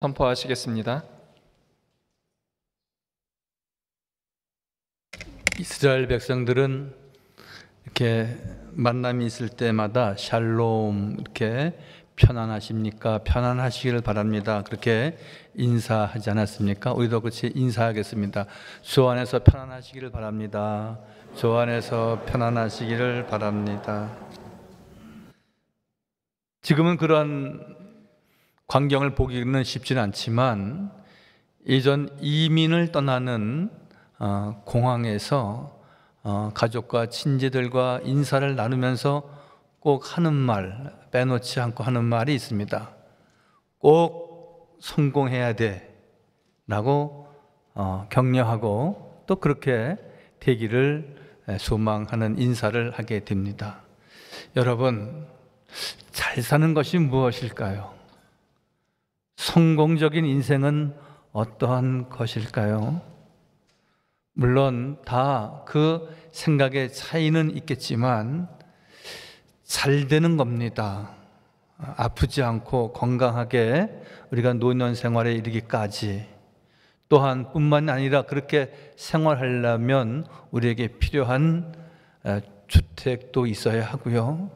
선포하시겠습니다. 이스라엘 백성들은 이렇게 만남이 있을 때마다 샬롬, 이렇게 편안하십니까? 편안하시기를 바랍니다. 그렇게 인사하지 않았습니까? 우리도 그렇게 인사하겠습니다. 주 안에서 편안하시기를 바랍니다. 주 안에서 편안하시기를 바랍니다. 지금은 그런 광경을 보기는 쉽지는 않지만 예전 이민을 떠나는 공항에서 가족과 친지들과 인사를 나누면서 꼭 하는 말, 빼놓지 않고 하는 말이 있습니다. 꼭 성공해야 돼 라고 격려하고 또 그렇게 되기를 소망하는 인사를 하게 됩니다. 여러분, 잘 사는 것이 무엇일까요? 성공적인 인생은 어떠한 것일까요? 물론 다 그 생각의 차이는 있겠지만 잘 되는 겁니다. 아프지 않고 건강하게 우리가 노년 생활에 이르기까지, 또한 뿐만 아니라 그렇게 생활하려면 우리에게 필요한 주택도 있어야 하고요,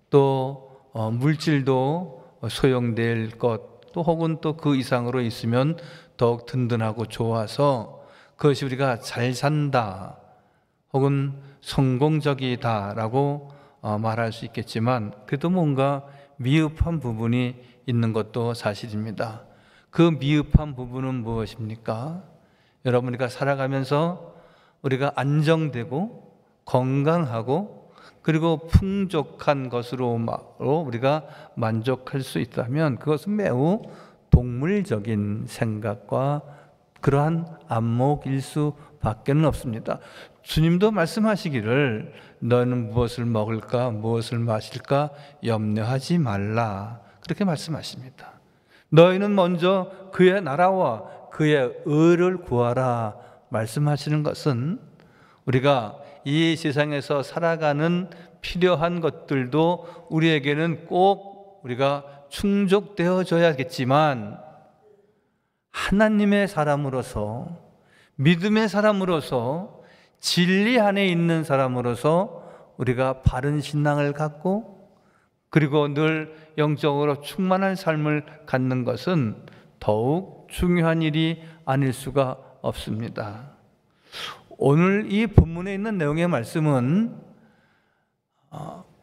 또 물질도 소용될 것, 또 혹은 또 그 이상으로 있으면 더욱 든든하고 좋아서 그것이 우리가 잘 산다 혹은 성공적이다라고 말할 수 있겠지만, 그래도 뭔가 미흡한 부분이 있는 것도 사실입니다. 그 미흡한 부분은 무엇입니까? 여러분, 우리가 살아가면서 우리가 안정되고 건강하고 그리고 풍족한 것으로 우리가 만족할 수 있다면 그것은 매우 동물적인 생각과 그러한 안목일 수밖에는 없습니다. 주님도 말씀하시기를 너는 무엇을 먹을까 무엇을 마실까 염려하지 말라, 그렇게 말씀하십니다. 너희는 먼저 그의 나라와 그의 의를 구하라 말씀하시는 것은 우리가 이 세상에서 살아가는 필요한 것들도 우리에게는 꼭 우리가 충족되어져야겠지만, 하나님의 사람으로서, 믿음의 사람으로서, 진리 안에 있는 사람으로서 우리가 바른 신앙을 갖고 그리고 늘 영적으로 충만한 삶을 갖는 것은 더욱 중요한 일이 아닐 수가 없습니다. 오늘 이 본문에 있는 내용의 말씀은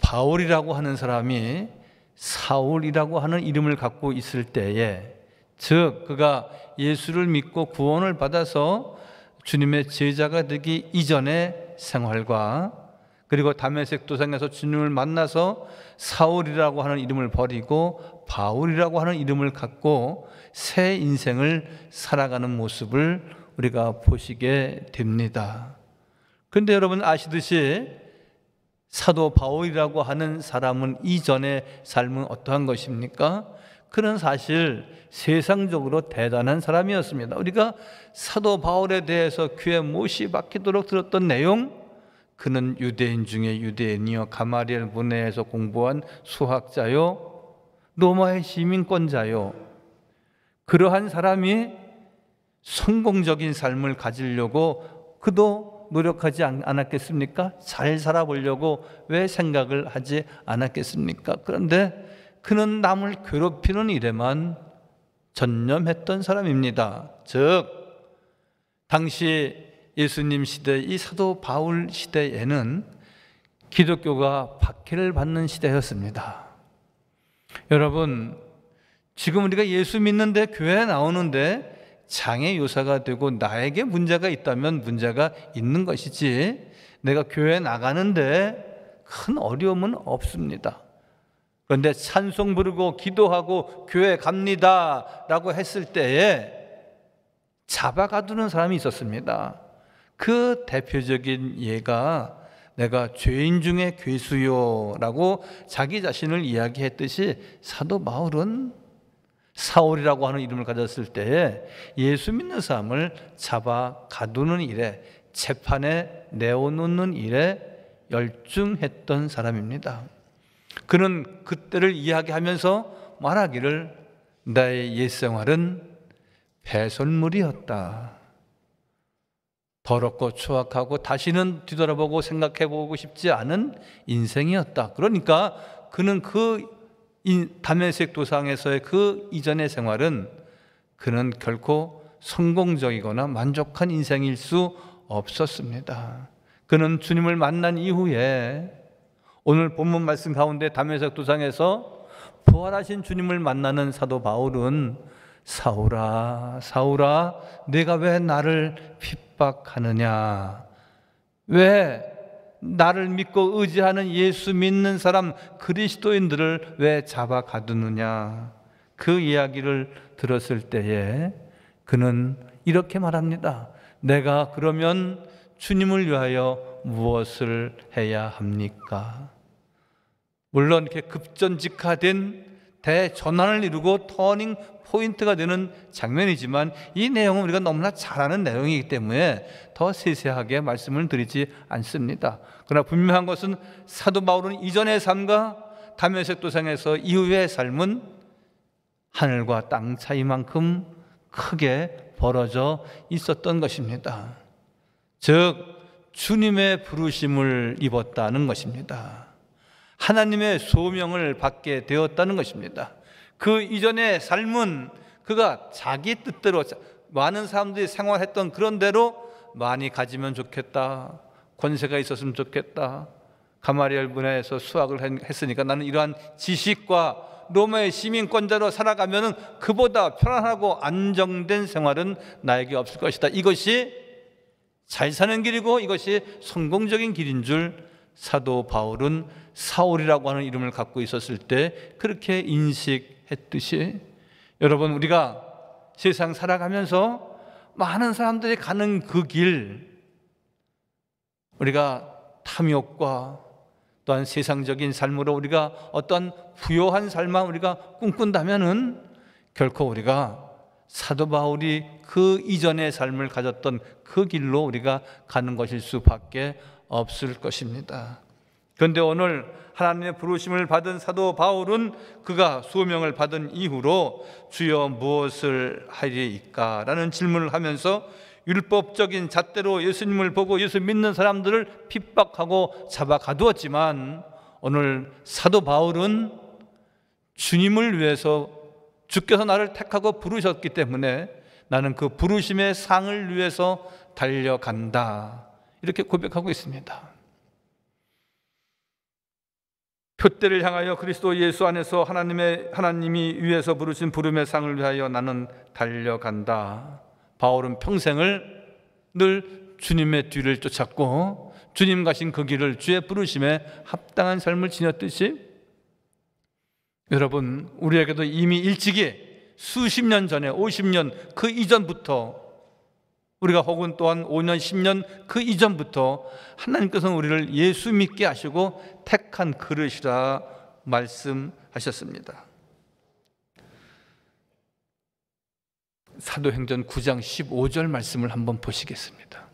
바울이라고 하는 사람이 사울이라고 하는 이름을 갖고 있을 때에, 즉 그가 예수를 믿고 구원을 받아서 주님의 제자가 되기 이전의 생활과, 그리고 다메섹 도상에서 주님을 만나서 사울이라고 하는 이름을 버리고 바울이라고 하는 이름을 갖고 새 인생을 살아가는 모습을 우리가 보시게 됩니다. 그런데 여러분 아시듯이 사도 바울이라고 하는 사람은 이전의 삶은 어떠한 것입니까? 그는 사실 세상적으로 대단한 사람이었습니다. 우리가 사도 바울에 대해서 귀에 못이 박히도록 들었던 내용, 그는 유대인 중에 유대인이요 가마리엘 문화에서 공부한 수학자요 로마의 시민권자요, 그러한 사람이 성공적인 삶을 가지려고 그도 노력하지 않았겠습니까? 잘 살아보려고 왜 생각을 하지 않았겠습니까? 그런데 그는 남을 괴롭히는 일에만 전념했던 사람입니다. 즉 당시 예수님 시대, 이 사도 바울 시대에는 기독교가 박해를 받는 시대였습니다. 여러분, 지금 우리가 예수 믿는데 교회에 나오는데 장애 요사가 되고 나에게 문제가 있다면 문제가 있는 것이지, 내가 교회에 나가는데 큰 어려움은 없습니다. 그런데 찬송 부르고 기도하고 교회 갑니다 라고 했을 때에 잡아가두는 사람이 있었습니다. 그 대표적인 예가 내가 죄인 중에 괴수요 라고 자기 자신을 이야기했듯이, 사도 바울은 사울이라고 하는 이름을 가졌을 때에 예수 믿는 사람을 잡아 가두는 일에, 재판에 내어놓는 일에 열중했던 사람입니다. 그는 그때를 이야기하면서 말하기를 나의 옛 생활은 배설물이었다. 더럽고 추악하고 다시는 뒤돌아보고 생각해보고 싶지 않은 인생이었다. 그러니까 그는 다메섹 도상에서의 그 이전의 생활은 그는 결코 성공적이거나 만족한 인생일 수 없었습니다. 그는 주님을 만난 이후에 오늘 본문 말씀 가운데 다메섹 도상에서 부활하신 주님을 만나는 사도 바울은 사울아, 사울아, 내가 왜 나를 핍박하느냐? 왜 나를 믿고 의지하는 예수 믿는 사람 그리스도인들을 왜 잡아 가두느냐? 그 이야기를 들었을 때에 그는 이렇게 말합니다. 내가 그러면 주님을 위하여 무엇을 해야 합니까? 물론 이렇게 급전직하된 대전환을 이루고 터닝 포인트가 되는 장면이지만 이 내용은 우리가 너무나 잘 아는 내용이기 때문에 더 세세하게 말씀을 드리지 않습니다. 그러나 분명한 것은 사도 바울은 이전의 삶과 다메섹 도상에서 이후의 삶은 하늘과 땅 차이만큼 크게 벌어져 있었던 것입니다. 즉 주님의 부르심을 입었다는 것입니다. 하나님의 소명을 받게 되었다는 것입니다. 그 이전의 삶은 그가 자기 뜻대로 많은 사람들이 생활했던 그런 대로 많이 가지면 좋겠다, 권세가 있었으면 좋겠다, 가마리엘 문화에서 수학을 했으니까 나는 이러한 지식과 로마의 시민권자로 살아가면 그보다 편안하고 안정된 생활은 나에게 없을 것이다. 이것이 잘 사는 길이고 이것이 성공적인 길인 줄 사도 바울은 사울이라고 하는 이름을 갖고 있었을 때 그렇게 인식했듯이, 여러분 우리가 세상 살아가면서 많은 사람들이 가는 그 길, 우리가 탐욕과 또한 세상적인 삶으로 우리가 어떤 부요한 삶만 우리가 꿈꾼다면은 결코 우리가 사도 바울이 그 이전의 삶을 가졌던 그 길로 우리가 가는 것일 수밖에 없을 것입니다. 그런데 오늘 하나님의 부르심을 받은 사도 바울은 그가 소명을 받은 이후로 주여 무엇을 하리이까? 라는 질문을 하면서 율법적인 잣대로 예수님을 보고 예수 믿는 사람들을 핍박하고 잡아 가두었지만 오늘 사도 바울은 주님을 위해서 주께서 나를 택하고 부르셨기 때문에 나는 그 부르심의 상을 위해서 달려간다, 이렇게 고백하고 있습니다. 표대를 향하여 그리스도 예수 안에서 하나님이 위해서 부르신 부름의 상을 위하여 나는 달려간다. 바울은 평생을 늘 주님의 뒤를 쫓았고 주님 가신 그 길을 주의 부르심에 합당한 삶을 지녔듯이, 여러분 우리에게도 이미 일찍이 수십 년 전에 50년 그 이전부터, 우리가 혹은 또한 5년 10년 그 이전부터 하나님께서는 우리를 예수 믿게 하시고 택한 그릇이라 말씀하셨습니다. 사도행전 9장 15절 말씀을 한번 보시겠습니다.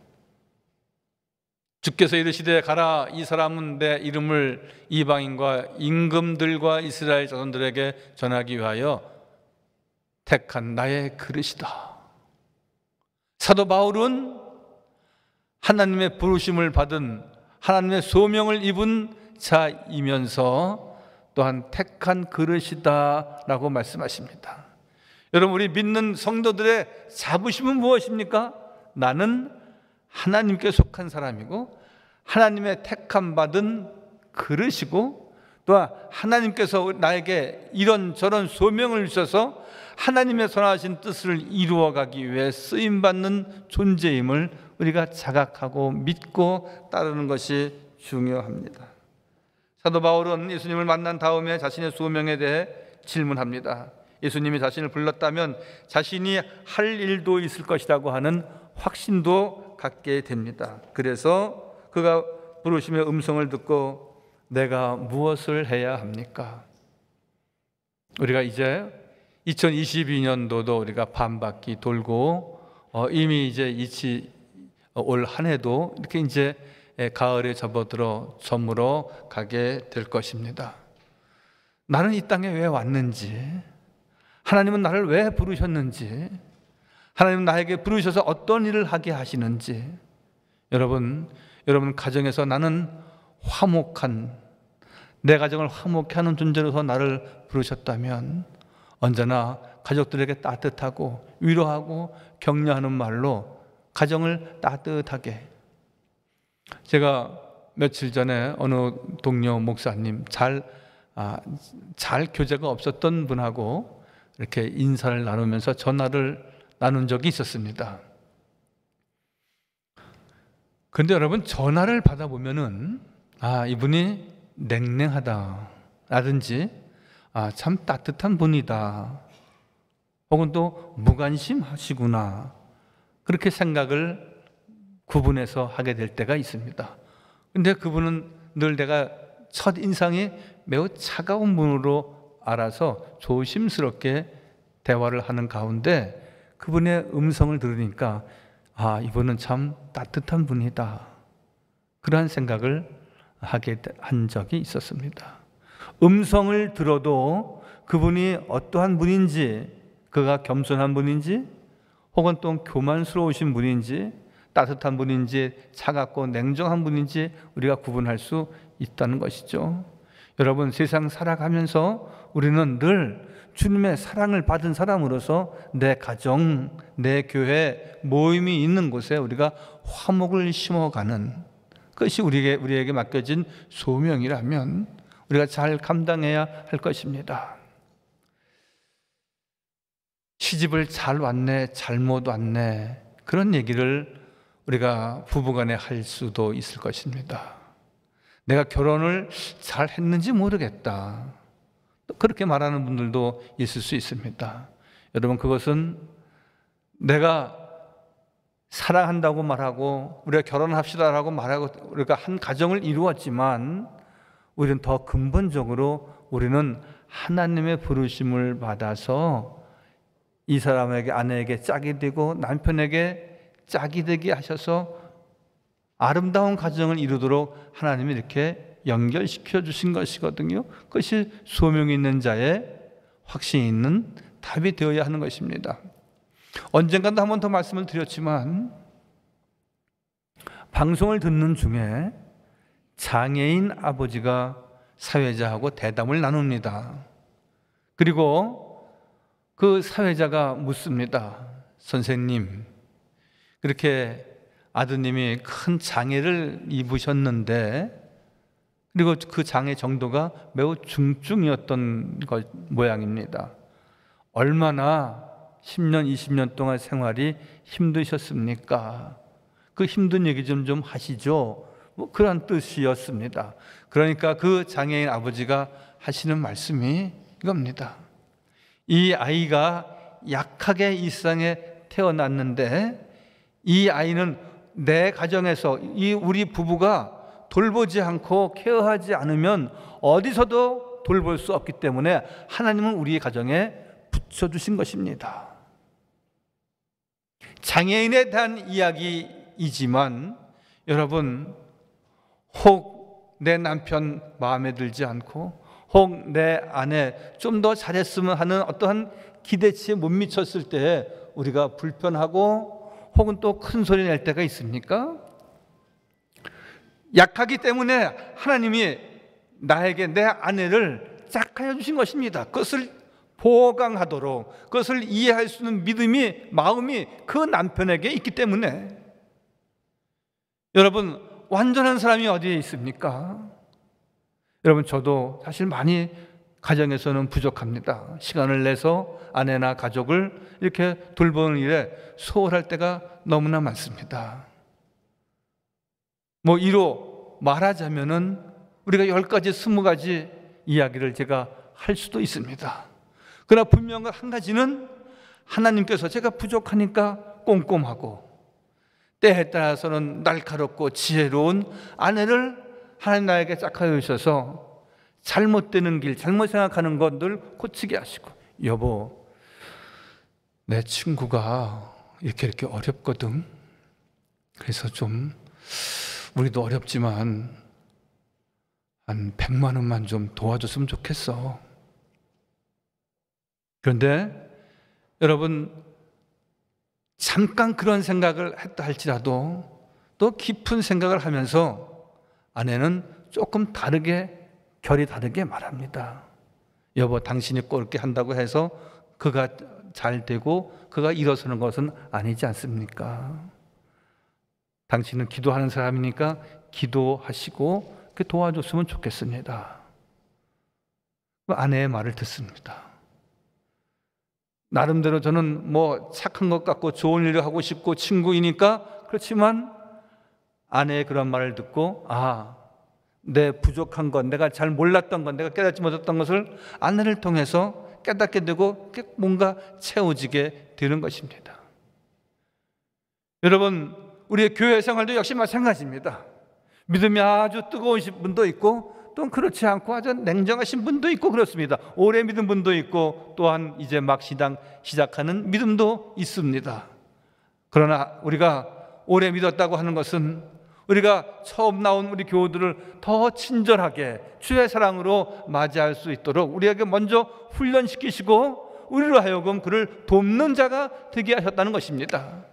주께서 이르시되 가라, 이 사람은 내 이름을 이방인과 임금들과 이스라엘 자손들에게 전하기 위하여 택한 나의 그릇이다. 사도 바울은 하나님의 부르심을 받은, 하나님의 소명을 입은 자이면서 또한 택한 그릇이다라고 말씀하십니다. 여러분 우리 믿는 성도들의 자부심은 무엇입니까? 나는 하나님께 속한 사람이고 하나님의 택함 받은 그릇이고 또한 하나님께서 나에게 이런저런 소명을 주셔서 하나님의 선하신 뜻을 이루어가기 위해 쓰임받는 존재임을 우리가 자각하고 믿고 따르는 것이 중요합니다. 사도 바울은 예수님을 만난 다음에 자신의 소명에 대해 질문합니다. 예수님이 자신을 불렀다면 자신이 할 일도 있을 것이라고 하는 확신도 갖게 됩니다. 그래서 그가 부르심의 음성을 듣고 내가 무엇을 해야 합니까? 우리가 이제 2022년도도 우리가 반바퀴 돌고 이미 이제 올 한 해도 이렇게 이제 가을에 접어들어 저물어 가게 될 것입니다. 나는 이 땅에 왜 왔는지, 하나님은 나를 왜 부르셨는지, 하나님 나에게 부르셔서 어떤 일을 하게 하시는지, 여러분 가정에서 나는 화목한, 내 가정을 화목케 하는 존재로서 나를 부르셨다면 언제나 가족들에게 따뜻하고 위로하고 격려하는 말로 가정을 따뜻하게. 제가 며칠 전에 어느 동료 목사님, 잘 교제가 없었던 분하고 이렇게 인사를 나누면서 전화를 나눈 적이 있었습니다. 그런데 여러분, 전화를 받아보면은 이분이 냉랭하다 라든지 참 따뜻한 분이다, 혹은 또 무관심하시구나, 그렇게 생각을 구분해서 하게 될 때가 있습니다. 근데 그분은 늘 내가 첫 인상이 매우 차가운 분으로 알아서 조심스럽게 대화를 하는 가운데 그분의 음성을 들으니까 이분은 참 따뜻한 분이다, 그러한 생각을 하게 한 적이 있었습니다. 음성을 들어도 그분이 어떠한 분인지, 그가 겸손한 분인지 혹은 또 교만스러우신 분인지 따뜻한 분인지 차갑고 냉정한 분인지 우리가 구분할 수 있다는 것이죠. 여러분, 세상 살아가면서 우리는 늘 주님의 사랑을 받은 사람으로서 내 가정, 내 교회, 모임이 있는 곳에 우리가 화목을 심어가는 것이 우리에게 맡겨진 소명이라면 우리가 잘 감당해야 할 것입니다. 시집을 잘 왔네, 잘못 왔네, 그런 얘기를 우리가 부부간에 할 수도 있을 것입니다. 내가 결혼을 잘 했는지 모르겠다, 그렇게 말하는 분들도 있을 수 있습니다. 여러분, 그것은 내가 사랑한다고 말하고 우리가 결혼합시다라고 말하고 우리가 한 가정을 이루었지만 우리는 더 근본적으로 우리는 하나님의 부르심을 받아서 이 사람에게, 아내에게 짝이 되고 남편에게 짝이 되게 하셔서 아름다운 가정을 이루도록 하나님이 이렇게 연결시켜 주신 것이거든요. 그것이 소명이 있는 자의 확신이 있는 답이 되어야 하는 것입니다. 언젠가도 한 번 더 말씀을 드렸지만 방송을 듣는 중에 장애인 아버지가 사회자하고 대담을 나눕니다. 그리고 그 사회자가 묻습니다. 선생님, 그렇게 아드님이 큰 장애를 입으셨는데, 그리고 그 장애 정도가 매우 중증이었던 것 모양입니다. 얼마나 10년, 20년 동안 생활이 힘드셨습니까? 그 힘든 얘기 좀 하시죠. 그런 뜻이었습니다. 그러니까 그 장애인 아버지가 하시는 말씀이 이겁니다. 이 아이가 약하게 이 세상에 태어났는데 이 아이는 내 가정에서 우리 부부가 돌보지 않고 케어하지 않으면 어디서도 돌볼 수 없기 때문에 하나님은 우리 가정에 붙여주신 것입니다. 장애인에 대한 이야기이지만 여러분, 혹 내 남편 마음에 들지 않고 혹 내 아내 좀 더 잘했으면 하는 어떠한 기대치에 못 미쳤을 때 우리가 불편하고 혹은 또 큰 소리 낼 때가 있습니까? 약하기 때문에 하나님이 나에게 내 아내를 짝하여 주신 것입니다. 그것을 보강하도록, 그것을 이해할 수 있는 믿음이, 마음이 그 남편에게 있기 때문에. 여러분, 완전한 사람이 어디에 있습니까? 여러분, 저도 사실 많이 가정에서는 부족합니다. 시간을 내서 아내나 가족을 이렇게 돌보는 일에 소홀할 때가 너무나 많습니다. 이로 말하자면은 우리가 10가지, 20가지 이야기를 제가 할 수도 있습니다. 그러나 분명한 한 가지는 하나님께서 제가 부족하니까 꼼꼼하고 때에 따라서는 날카롭고 지혜로운 아내를 하나님 나에게 짝하여 주셔서 잘못되는 길, 잘못 생각하는 것들 고치게 하시고, 여보, 내 친구가 이렇게 어렵거든. 그래서 좀 우리도 어렵지만 한 100만 원만 좀 도와줬으면 좋겠어. 그런데 여러분, 잠깐 그런 생각을 했다 할지라도 또 깊은 생각을 하면서 아내는 조금 다르게, 결이 다르게 말합니다. 여보, 당신이 꼭 이렇게 한다고 해서 그가 잘 되고 그가 일어서는 것은 아니지 않습니까? 당신은 기도하는 사람이니까 기도하시고 도와줬으면 좋겠습니다. 아내의 말을 듣습니다. 나름대로 저는 뭐 착한 것 같고 좋은 일을 하고 싶고 친구이니까 그렇지만 아내의 그런 말을 듣고 내 부족한 것, 내가 잘 몰랐던 것, 내가 깨닫지 못했던 것을 아내를 통해서 깨닫게 되고 뭔가 채워지게 되는 것입니다. 여러분, 우리의 교회 생활도 역시 마찬가지입니다. 믿음이 아주 뜨거우신 분도 있고 또 그렇지 않고 아주 냉정하신 분도 있고 그렇습니다. 오래 믿은 분도 있고 또한 이제 막 시작하는 믿음도 있습니다. 그러나 우리가 오래 믿었다고 하는 것은 우리가 처음 나온 우리 교우들을 더 친절하게 주의 사랑으로 맞이할 수 있도록 우리에게 먼저 훈련시키시고 우리로 하여금 그를 돕는 자가 되게 하셨다는 것입니다.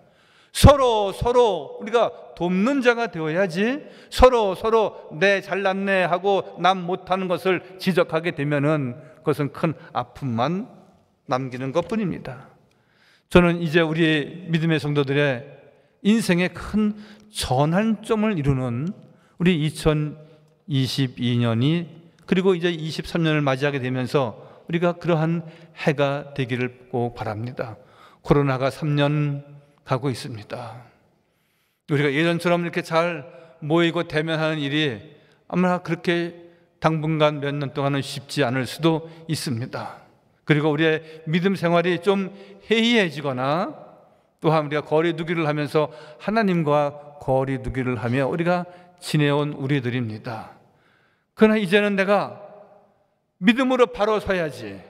서로 우리가 돕는 자가 되어야지 서로 내 잘났네 하고 남 못하는 것을 지적하게 되면은 그것은 큰 아픔만 남기는 것뿐입니다. 저는 이제 우리 믿음의 성도들의 인생의 큰 전환점을 이루는 우리 2022년이 그리고 이제 23년을 맞이하게 되면서 우리가 그러한 해가 되기를 꼭 바랍니다. 코로나가 3년 가고 있습니다. 우리가 예전처럼 이렇게 잘 모이고 대면하는 일이 아마 그렇게 당분간 몇 년 동안은 쉽지 않을 수도 있습니다. 그리고 우리의 믿음 생활이 좀 해이해지거나 또한 우리가 거리 두기를 하면서 하나님과 거리 두기를 하며 우리가 지내온 우리들입니다. 그러나 이제는 내가 믿음으로 바로 서야지.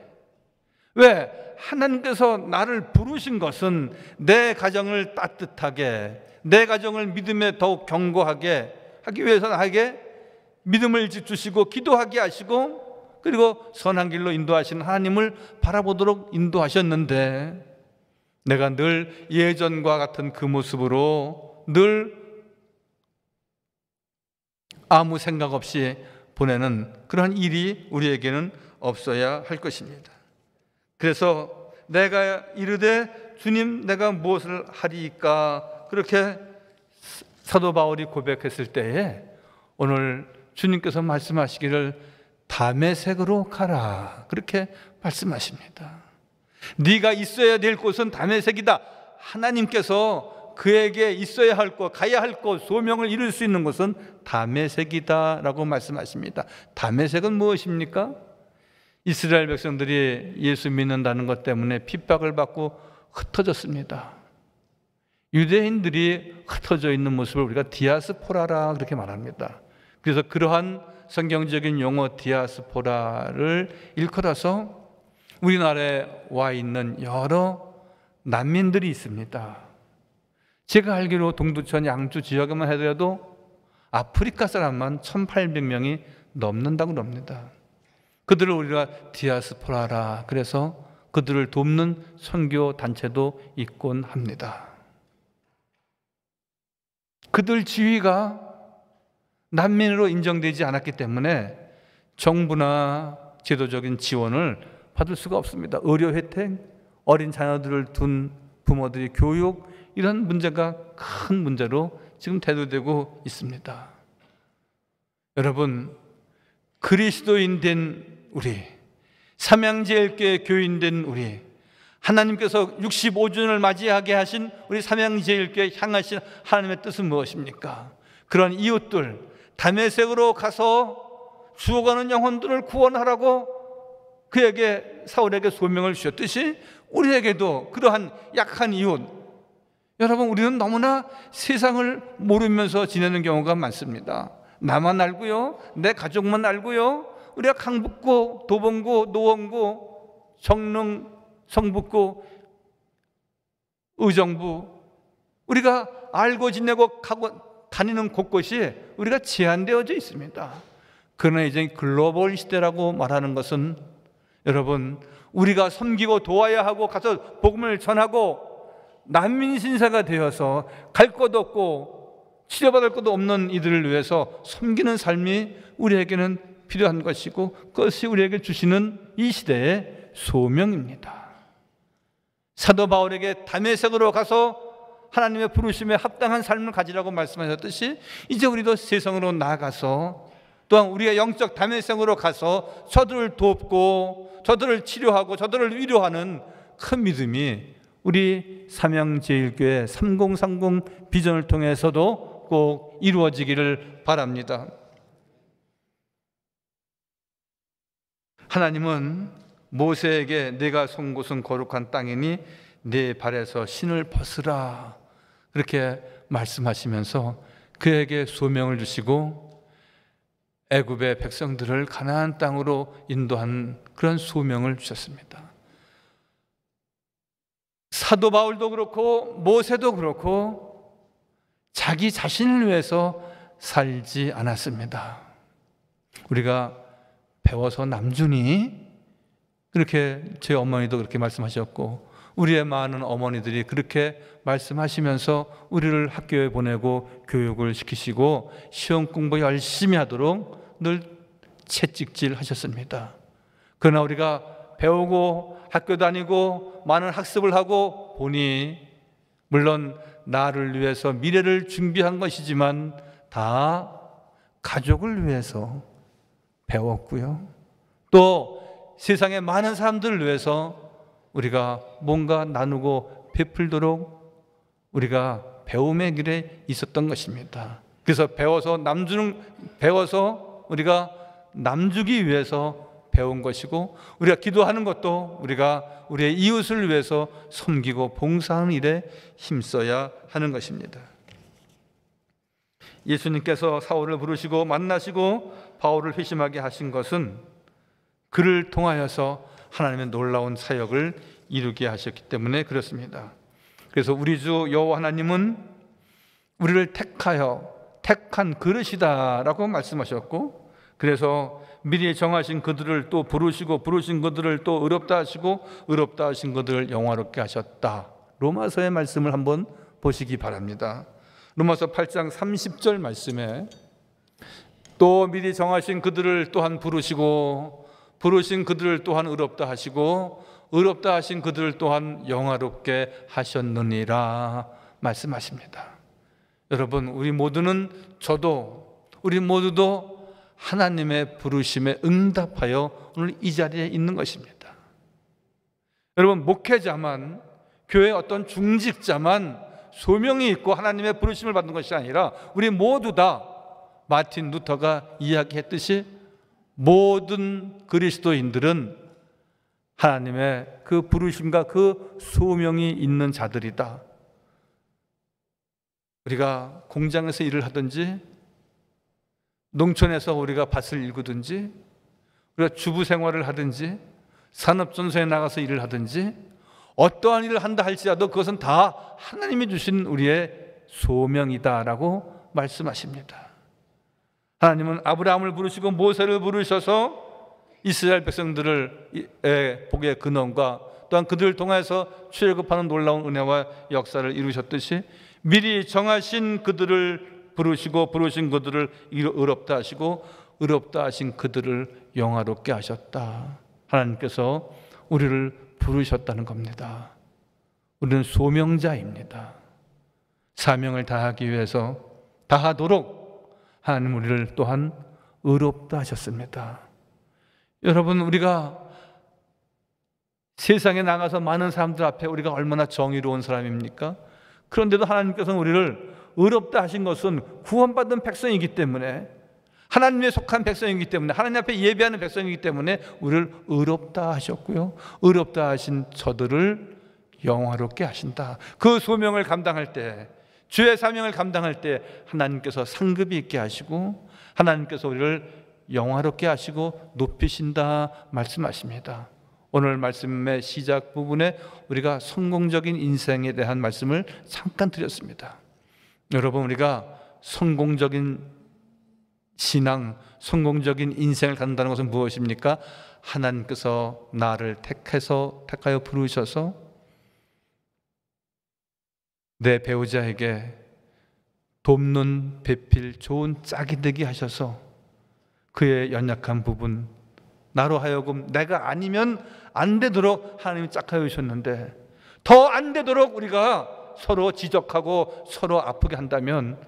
왜? 하나님께서 나를 부르신 것은 내 가정을 따뜻하게, 내 가정을 믿음에 더욱 견고하게 하기 위해서 나에게 믿음을 일찍 주시고 기도하게 하시고 그리고 선한 길로 인도하시는 하나님을 바라보도록 인도하셨는데 내가 늘 예전과 같은 그 모습으로 늘 아무 생각 없이 보내는 그런 일이 우리에게는 없어야 할 것입니다. 그래서 내가 이르되 주님 내가 무엇을 하리이까 그렇게 사도 바울이 고백했을 때에 오늘 주님께서 말씀하시기를 다메섹으로 가라 그렇게 말씀하십니다. 네가 있어야 될 곳은 다메섹이다. 하나님께서 그에게 있어야 할 곳, 가야 할 곳, 소명을 이룰 수 있는 곳은 다메섹이다 라고 말씀하십니다. 다메섹은 무엇입니까? 이스라엘 백성들이 예수 믿는다는 것 때문에 핍박을 받고 흩어졌습니다. 유대인들이 흩어져 있는 모습을 우리가 디아스포라라 그렇게 말합니다. 그래서 그러한 성경적인 용어 디아스포라를 일컬어서 우리나라에 와 있는 여러 난민들이 있습니다. 제가 알기로 동두천 양주 지역에만 해도 아프리카 사람만 1,800명이 넘는다고 합니다. 그들을 우리가 디아스포라라 그래서 그들을 돕는 선교 단체도 있곤 합니다. 그들 지위가 난민으로 인정되지 않았기 때문에 정부나 제도적인 지원을 받을 수가 없습니다. 의료 혜택, 어린 자녀들을 둔 부모들의 교육 이런 문제가 큰 문제로 지금 대두되고 있습니다. 여러분, 그리스도인 된 우리, 삼양제일교회 교인 된 우리, 하나님께서 65주년을 맞이하게 하신 우리 삼양제일교회 향하신 하나님의 뜻은 무엇입니까? 그런 이웃들, 다메섹으로 가서 죽어가는 영혼들을 구원하라고 그에게 사울에게 소명을 주셨듯이 우리에게도 그러한 약한 이웃, 여러분 우리는 너무나 세상을 모르면서 지내는 경우가 많습니다. 나만 알고요, 내 가족만 알고요, 우리가 강북구, 도봉구, 노원구, 정릉, 성북구, 의정부 우리가 알고 지내고 가고 다니는 곳곳이 우리가 제한되어져 있습니다. 그러나 이제 글로벌 시대라고 말하는 것은 여러분 우리가 섬기고 도와야 하고 가서 복음을 전하고 난민 신사가 되어서 갈 곳 없고 치료받을 곳 없는 이들을 위해서 섬기는 삶이 우리에게는 필요한 것이고, 그것이 우리에게 주시는 이 시대의 소명입니다. 사도 바울에게 다메섹으로 가서 하나님의 부르심에 합당한 삶을 가지라고 말씀하셨듯이, 이제 우리도 세상으로 나아가서 또한 우리의 영적 다메섹으로 가서 저들을 돕고 저들을 치료하고 저들을 위로하는 큰 믿음이 우리 삼양제일교회 3030 비전을 통해서도 꼭 이루어지기를 바랍니다. 하나님은 모세에게 내가 선 곳은 거룩한 땅이니 내 발에서 신을 벗으라, 그렇게 말씀하시면서 그에게 소명을 주시고 애굽의 백성들을 가나안 땅으로 인도한 그런 소명을 주셨습니다. 사도 바울도 그렇고 모세도 그렇고 자기 자신을 위해서 살지 않았습니다. 우리가 배워서 남주니, 그렇게 제 어머니도 그렇게 말씀하셨고 우리의 많은 어머니들이 그렇게 말씀하시면서 우리를 학교에 보내고 교육을 시키시고 시험 공부 열심히 하도록 늘 채찍질 하셨습니다. 그러나 우리가 배우고 학교 다니고 많은 학습을 하고 보니 물론 나를 위해서 미래를 준비한 것이지만 다 가족을 위해서 배웠고요, 또 세상의 많은 사람들을 위해서 우리가 뭔가 나누고 베풀도록 우리가 배움의 길에 있었던 것입니다. 그래서 배워서 우리가 남주기 위해서 배운 것이고, 우리가 기도하는 것도 우리가 우리의 이웃을 위해서 섬기고 봉사하는 일에 힘써야 하는 것입니다. 예수님께서 사울을 부르시고 만나시고 바울을 회심하게 하신 것은 그를 통하여서 하나님의 놀라운 사역을 이루게 하셨기 때문에 그렇습니다. 그래서 우리 주 여호와 하나님은 우리를 택한 그릇이다라고 말씀하셨고, 그래서 미리 정하신 그들을 또 부르시고 부르신 그들을 또 의롭다 하시고 의롭다 하신 그들을 영화롭게 하셨다. 로마서의 말씀을 한번 보시기 바랍니다. 로마서 8장 30절 말씀에 또 미리 정하신 그들을 또한 부르시고 부르신 그들을 또한 의롭다 하시고 의롭다 하신 그들을 또한 영화롭게 하셨느니라 말씀하십니다. 여러분, 우리 모두도 하나님의 부르심에 응답하여 오늘 이 자리에 있는 것입니다. 여러분, 목회자만, 교회 어떤 중직자만 소명이 있고 하나님의 부르심을 받는 것이 아니라 우리 모두 다 마틴 루터가 이야기했듯이 모든 그리스도인들은 하나님의 그 부르심과 그 소명이 있는 자들이다. 우리가 공장에서 일을 하든지 농촌에서 우리가 밭을 일구든지 우리가 주부 생활을 하든지 산업전선에 나가서 일을 하든지 어떠한 일을 한다 할지라도 그것은 다 하나님이 주신 우리의 소명이다라고 말씀하십니다. 하나님은 아브라함을 부르시고 모세를 부르셔서 이스라엘 백성들을 복의 근원과 또한 그들을 통해서 출애굽하는 놀라운 은혜와 역사를 이루셨듯이 미리 정하신 그들을 부르시고 부르신 그들을 의롭다 하시고 의롭다 하신 그들을 영화롭게 하셨다. 하나님께서 우리를 부르셨다는 겁니다. 우리는 소명자입니다. 사명을 다하기 위해서 다하도록 하나님 우리를 또한 의롭다 하셨습니다. 여러분, 우리가 세상에 나가서 많은 사람들 앞에 우리가 얼마나 정의로운 사람입니까? 그런데도 하나님께서는 우리를 의롭다 하신 것은 구원받은 백성이기 때문에, 하나님에 속한 백성이기 때문에, 하나님 앞에 예배하는 백성이기 때문에 우리를 의롭다 하셨고요, 의롭다 하신 저들을 영화롭게 하신다. 그 소명을 감당할 때, 주의 사명을 감당할 때 하나님께서 상급이 있게 하시고 하나님께서 우리를 영화롭게 하시고 높이신다 말씀하십니다. 오늘 말씀의 시작 부분에 우리가 성공적인 인생에 대한 말씀을 잠깐 드렸습니다. 여러분, 우리가 성공적인 신앙, 성공적인 인생을 갖는다는 것은 무엇입니까? 하나님께서 나를 택하여 부르셔서 내 배우자에게 돕는 배필 좋은 짝이 되게 하셔서 그의 연약한 부분, 나로 하여금 내가 아니면 안 되도록 하나님이 짝하여 주셨는데 더 안 되도록 우리가 서로 지적하고 서로 아프게 한다면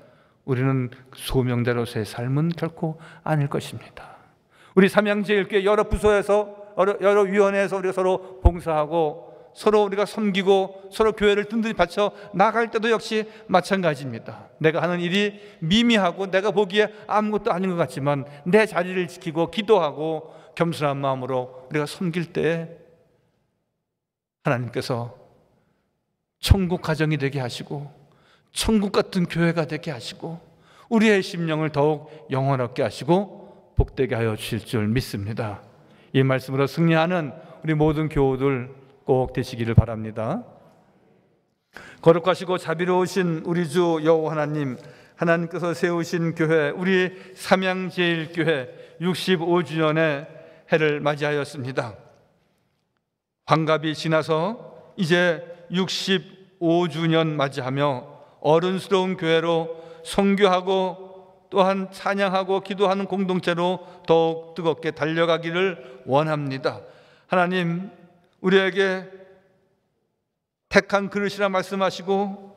우리는 소명자로서의 삶은 결코 아닐 것입니다. 우리 삼양제일교회 여러 부서에서 여러 위원회에서 우리가 서로 봉사하고 서로 우리가 섬기고 서로 교회를 든든히 받쳐 나갈 때도 역시 마찬가지입니다. 내가 하는 일이 미미하고 내가 보기에 아무것도 아닌 것 같지만 내 자리를 지키고 기도하고 겸손한 마음으로 우리가 섬길 때 하나님께서 천국 가정이 되게 하시고 천국 같은 교회가 되게 하시고 우리의 심령을 더욱 영원하게 하시고 복되게 하여 주실 줄 믿습니다. 이 말씀으로 승리하는 우리 모든 교우들 꼭 되시기를 바랍니다. 거룩하시고 자비로우신 우리 주 여호와 하나님, 하나님께서 세우신 교회, 우리 삼양제일교회 65주년의 해를 맞이하였습니다. 환갑이 지나서 이제 65주년 맞이하며 어른스러운 교회로 선교하고 또한 찬양하고 기도하는 공동체로 더욱 뜨겁게 달려가기를 원합니다. 하나님, 우리에게 택한 그릇이라 말씀하시고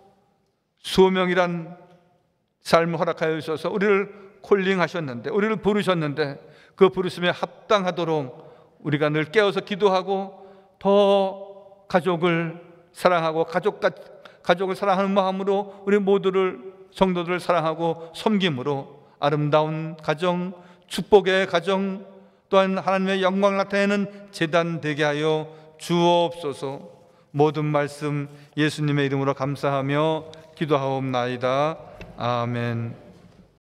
소명이란 삶을 허락하여 주셔서 우리를 콜링하셨는데, 우리를 부르셨는데 그 부르심에 합당하도록 우리가 늘 깨어서 기도하고 더 가족을 사랑하고 가족을 사랑하는 마음으로 우리 모두를 성도들을 사랑하고 섬김으로 아름다운 가정, 축복의 가정, 또한 하나님의 영광을 나타내는 제단 되게 하여 주옵소서. 모든 말씀 예수님의 이름으로 감사하며 기도하옵나이다. 아멘.